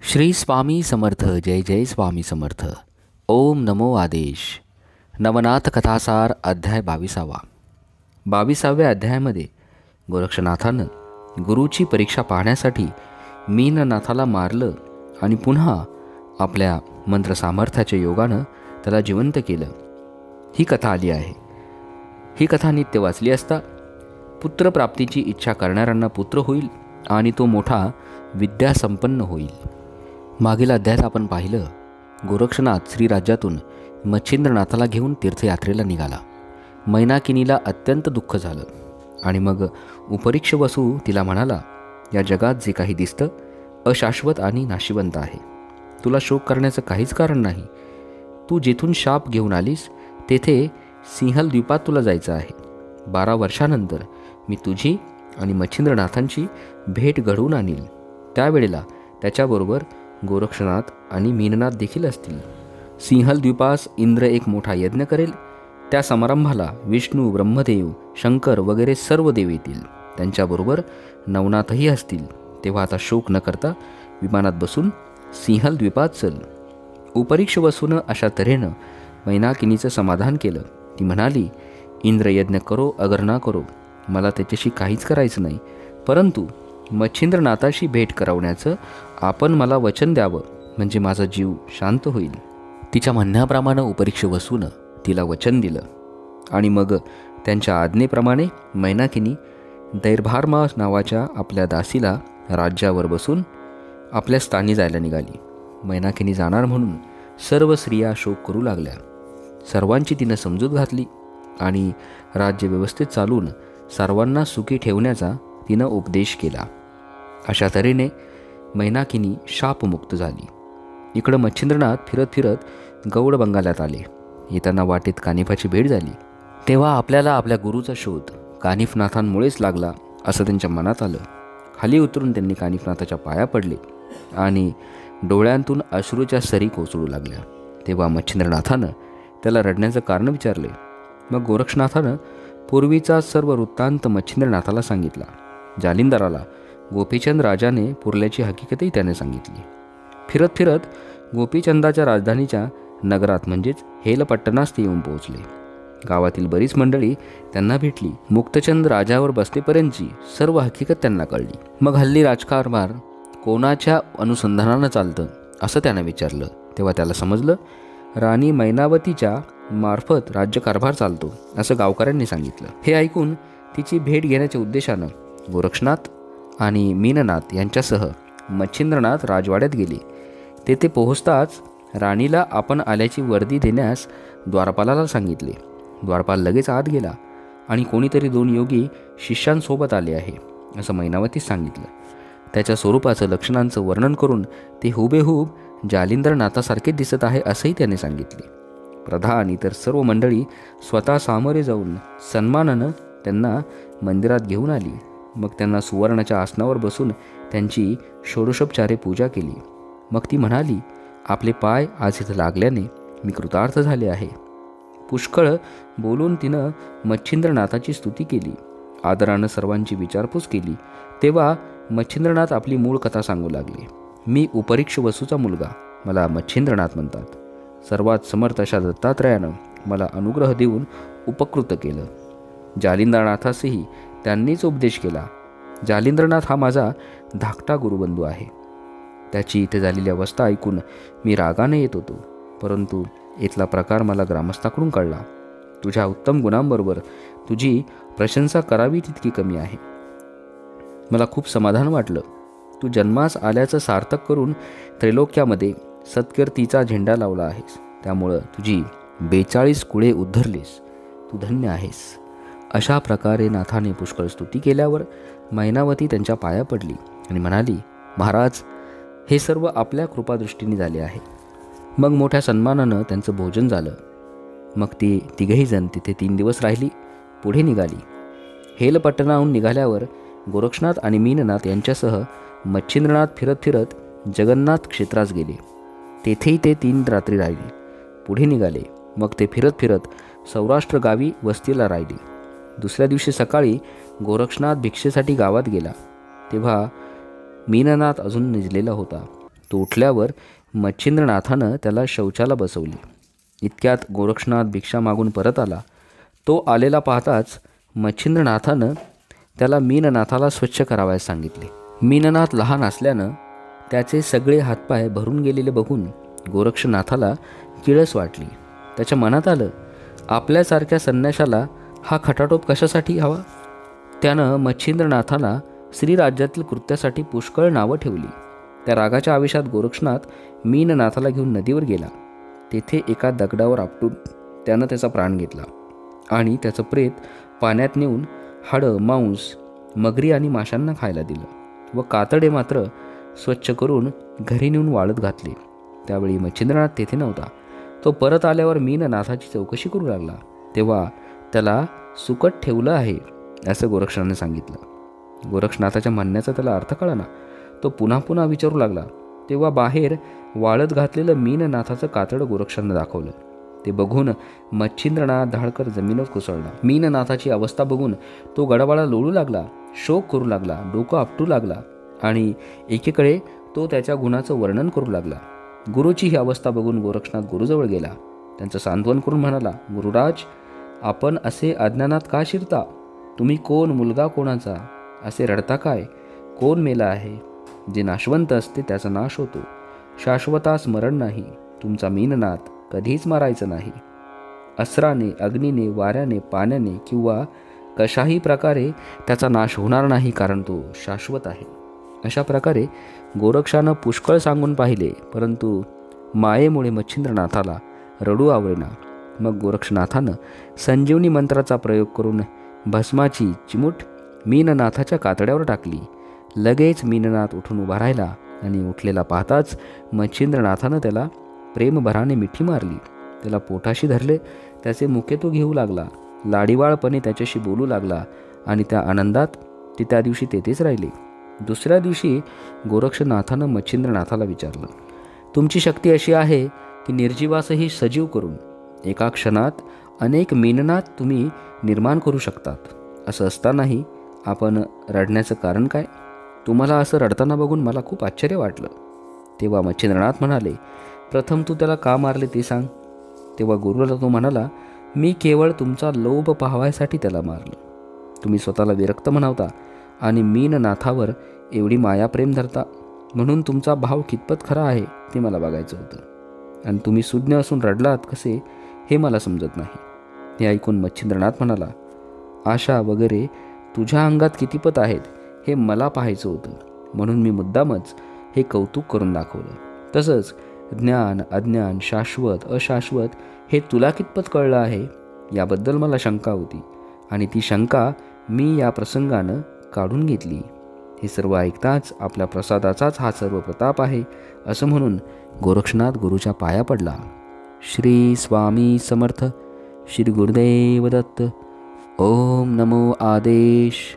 श्री स्वामी समर्थ. जय जय स्वामी समर्थ. ओम नमो आदेश. नवनाथ कथासार अध्याय 22व्या अध्यायामध्ये गोरक्षनाथानं गुरुची परीक्षा पाहण्यासाठी मीननाथाला मारलं आणि पुन्हा आपल्या मंत्रसामर्थ्याच्या योगानं त्याला जिवंत केलं. ही कथा आली आहे. ही कथा नित्य वाचली असता पुत्रप्राप्तीची इच्छा करणाऱ्यांना पुत्र होईल आणि तो मोठा विद्यासंपन्न होईल. मागील अध्यायात आपण पाहिलं, गोरक्षनाथ श्रीराज्यातून मच्छिंद्रनाथाला घेऊन तीर्थयात्रेला निघाला. मैनाकिनीला अत्यंत दुःख झालं आणि मग उपरीक्ष वसू तिला म्हणाला, या जगात जे काही दिसतं अशाश्वत आणि नाशिवंत आहे. तुला शोक करण्याचं काहीच कारण नाही. तू जिथून शाप घेऊन आलीस तेथे सिंहल द्वीपात तुला जायचं आहे. 12 वर्षानंतर मी तुझी आणि मच्छिंद्रनाथांची भेट घडवून आणील. त्यावेळेला त्याच्याबरोबर गोरक्षनाथ आणि मीननाथ देखील असतील. सिंहल द्वीपास इंद्र एक मोठा यज्ञ करेल. त्या समारंभाला विष्णू, ब्रह्मदेव, शंकर वगैरे सर्व देव येतील. त्यांच्याबरोबर नवनाथही असतील. तेव्हा आता शोक न करता विमानात बसून सिंहल द्वीपात चल. उपरीक्ष वसूनं अशा तऱ्हेनं मैनाकिनीचं समाधान केलं. ती म्हणाली, इंद्र यज्ञ करो अगर ना करो, मला त्याच्याशी काहीच करायचं नाही, परंतु मच्छिंद्रनाथाशी भेट करवण्याचं आपण मला वचन द्यावं, म्हणजे माझा जीव शांत होईल. तिच्या म्हणण्याप्रमाणे उपरीक्ष वसूनं तिला वचन दिलं आणि मग त्यांच्या आज्ञेप्रमाणे मैनाकिनी दैर्भार्मा नावाच्या आपल्या दासीला राज्यावर बसून आपल्या स्थानी जायला निघाली. मैनाकिनी जाणार म्हणून सर्व स्त्रिया शोक करू लागल्या. सर्वांची तिनं समजूत घातली आणि राज्य व्यवस्थित चालून सर्वांना सुखी ठेवण्याचा तिनं उपदेश केला. अशा तऱ्हेने मैनाकिनी शापमुक्त झाली. इकडं मच्छिंद्रनाथ फिरत फिरत गौड बंगाल्यात आले. येताना वाटेत कानिफाची भेट झाली. तेव्हा आपल्याला आपल्या गुरुचा शोध कानिफनाथांमुळेच लागला असं त्यांच्या मनात आलं. खाली उतरून त्यांनी कानिफनाथाच्या पाया पडले आणि डोळ्यांतून अश्रूच्या सरी कोसळू लागल्या. तेव्हा मच्छिंद्रनाथानं त्याला रडण्याचं कारण विचारले. मग गोरक्षनाथानं पूर्वीचा सर्व वृत्तांत मच्छिंद्रनाथाला सांगितला. जालिंदराला गोपीचंद राजाने पुरल्याची हकीकतही त्याने सांगितली. फिरत फिरत गोपीचंदाच्या राजधानीच्या नगरात म्हणजेच हेलपट्टणास ते येऊन पोहोचले. गावातील बरीच मंडळी त्यांना भेटली. मुक्तचंद राजावर बसतेपर्यंतची सर्व हकीकत त्यांना कळली. मग हल्ली राजकारभार कोणाच्या अनुसंधानानं चालतं असं त्यानं विचारलं. तेव्हा त्याला समजलं, राणी मैनावतीच्या मार्फत राज्यकारभार चालतो असं गावकऱ्यांनी सांगितलं. हे ऐकून तिची भेट घेण्याच्या उद्देशानं गोरक्षनाथ आणि मीननाथ यांच्यासह मच्छिंद्रनाथ राजवाड्यात गेले. तेथे पोहोचताच राणीला आपण आल्याची वर्दी देण्यास द्वारपालाला सांगितले. द्वारपाल लगेच आत गेला आणि कोणीतरी 2 योगी शिष्यांसोबत आले आहे असं मैनावतीस सांगितलं. त्याच्या स्वरूपाचं लक्षणांचं वर्णन करून ते हुबेहूब जालिंदरनाथासारखे दिसत आहे असंही त्याने सांगितले. प्रधान इतर सर्व मंडळी स्वतः सामोरे जाऊन सन्मानानं त्यांना मंदिरात घेऊन आली. मग त्यांना सुवर्णाच्या आसनावर बसून त्यांची षोडशोपचारे पूजा केली. मग ती म्हणाली, आपले पाय आज इथं लागल्याने मी कृतार्थ झाले आहे. पुष्कळ बोलून तिनं मच्छिंद्रनाथाची स्तुती केली. आदरानं सर्वांची विचारपूस केली. तेव्हा मच्छिंद्रनाथ आपली मूळ कथा सांगू लागले. मी उपरीक्ष वसूचा मुलगा, मला मच्छिंद्रनाथ म्हणतात. सर्वात समर्थ अशा दत्तात्रयानं मला अनुग्रह देऊन उपकृत केलं. जालिंदरनाथासही त्यांनीच उपदेश केला. जालिंदरनाथ हा माझा धाकटा गुरुबंधू आहे. त्याची इथे झालेली अवस्था ऐकून मी रागाने येत होतो, परंतु इथला प्रकार मला ग्रामस्थाकडून कळला. तुझ्या उत्तम गुणांबरोबर तुझी प्रशंसा करावी तितकी कमी आहे. मला खूप समाधान वाटलं. तू जन्मास आल्याचं सार्थक करून त्रैलोक्यामध्ये सत्कीर्तीचा झेंडा लावला आहेस. त्यामुळं तुझी 42 कुळे उद्धरलीस. तू धन्य आहेस. अशा प्रकारे नाथाने पुष्कळ स्तुती केल्यावर मैनावती त्यांच्या पाया पडली आणि म्हणाली, महाराज, हे सर्व आपल्या कृपादृष्टीने झाले आहे. मग मोठ्या सन्मानानं त्यांचं भोजन झालं. मग ती तिघही जण तिथे 3 दिवस राहिली. पुढे निघाली. हेलपट्टणाहून निघाल्यावर गोरक्षनाथ आणि मीननाथ यांच्यासह मच्छिंद्रनाथ फिरत फिरत जगन्नाथ क्षेत्रास गेले. तेथेही ते 3 रात्री राहिले. पुढे निघाले. मग ते फिरत फिरत सौराष्ट्र गावी वस्तीला राहिले. दुसऱ्या दिवशी सकाळी गोरक्षनाथ भिक्षेसाठी गावात गेला. तेव्हा मीननाथ अजून निजलेला होता. तो उठल्यावर मच्छिंद्रनाथानं त्याला शौचाला बसवली. इतक्यात गोरक्षनाथ भिक्षा मागून परत आला. तो आलेला पाहताच मच्छिंद्रनाथानं त्याला मीननाथाला स्वच्छ करावयास सांगितले. मीननाथ लहान असल्यानं त्याचे सगळे हातपाय भरून गेलेले बघून गोरक्षनाथाला किळस वाटली. त्याच्या मनात आलं, आपल्यासारख्या संन्याशाला हा खटाटोप कशासाठी हवा. त्यानं मच्छिंद्रनाथाला श्रीराज्यातील कृत्यासाठी पुष्कळ नावं ठेवली. त्या रागाच्या आवेशात गोरक्षनाथ मीननाथाला घेऊन नदीवर गेला. तेथे एका दगडावर आपटून त्यानं त्याचा प्राण घेतला आणि त्याचं प्रेत पाण्यात नेऊन हाडं, मांस, मगरी आणि माशांना खायला दिलं व कातडे मात्र स्वच्छ करून घरी नेऊन वाळत घातले. त्यावेळी मच्छिंद्रनाथ तेथे नव्हता. तो परत आल्यावर मीननाथाची चौकशी करू लागला. तेव्हा त्याला सुकट ठेवलं आहे असं गोरक्षनाथाने सांगितलं. गोरक्षनाथाच्या म्हणण्याचा त्याला अर्थ कळाला. तो पुन्हा पुन्हा विचारू लागला. तेव्हा बाहेर वाळत घातलेलं मीननाथाचं कातडं गोरक्षानं दाखवलं. ते बघून मच्छिंद्रनाथ धाडकर जमिनीवर कोसळला. मीननाथाची अवस्था बघून तो गडाबाळा लोळू लागला, शोक करू लागला, डोकं आपटू लागला आणि एकीकडे तो त्याच्या गुणाचं वर्णन करू लागला. गुरुची ही अवस्था बघून गोरक्षनाथ गुरुजवळ गेला. त्यांचं सांत्वन करून म्हणाला, गुरुराज, आपण असे अज्ञानात का शिरता. तुम्ही कोण, मुलगा कोणाचा, असे रडता काय. कोण मेला आहे. जे नाशवंत असते त्याचा नाश होतो. शाश्वतास मरण नाही. तुमचा मीननाथ कधीच मारायचं नाही. अस्त्राने, अग्नीने, वाऱ्याने, पाण्याने किंवा कशाही प्रकारे त्याचा नाश होणार नाही, कारण तो शाश्वत आहे. अशा प्रकारे गोरक्षानं पुष्कळ सांगून पाहिले, परंतु मायेमुळे मच्छिंद्रनाथाला रडू आवडेना. मग गोरक्षनाथानं संजीवनी मंत्राचा प्रयोग करून भस्माची चिमूट मीननाथाच्या कातड्यावर टाकली. लगेच मीननाथ उठून उभा राहिला आणि उठलेला पाहताच मच्छिंद्रनाथानं त्याला प्रेमभराने मिठी मारली. त्याला पोटाशी धरले. त्याचे मुके तो घेऊ लागला. लाडीवाळपणे त्याच्याशी बोलू लागला आणि त्या आनंदात ते त्या दिवशी तेथेच राहिले. दुसऱ्या दिवशी गोरक्षनाथानं मच्छिंद्रनाथाला विचारलं, तुमची शक्ती अशी आहे की निर्जीवासही सजीव करून एका क्षणात अनेक मीननाथ तुम्ही निर्माण करू शकतात. असं असतानाही आपण रडण्याचं कारण काय. तुम्हाला असं रडताना बघून मला खूप आश्चर्य वाटलं. तेव्हा मच्छिंद्रनाथ म्हणाले, प्रथम तू त्याला का मारले ते सांग. तेव्हा गुरुला तो म्हणाला, मी केवळ तुमचा लोभ पाहावायसाठी त्याला मारलं. तुम्ही स्वतःला विरक्त म्हणावता आणि मीननाथावर एवढी मायाप्रेम धरता, म्हणून तुमचा भाव कितपत खरा आहे ते मला बघायचं होतं. आणि तुम्ही सुज्ञ असून रडलात कसे हे मला समजत नाही. हे ऐकून मच्छिंद्रनाथ म्हणाला, आशा वगैरे तुझ्या अंगात कितीपत आहेत हे मला पाहायचं होतं, म्हणून मी मुद्दामच हे कौतुक करून दाखवलं. तसंच ज्ञान, अज्ञान, शाश्वत, अशाश्वत हे तुला कितपत कळलं आहे याबद्दल मला शंका होती आणि ती शंका मी या प्रसंगानं काढून घेतली. हे सर्व ऐकताच आपल्या प्रसादाचाच हा सर्व प्रताप आहे असं म्हणून गोरक्षनाथ गुरुच्या पाया पडला. श्री स्वामी समर्थ. श्री गुरुदेव दत्त. ओम नमो आदेश.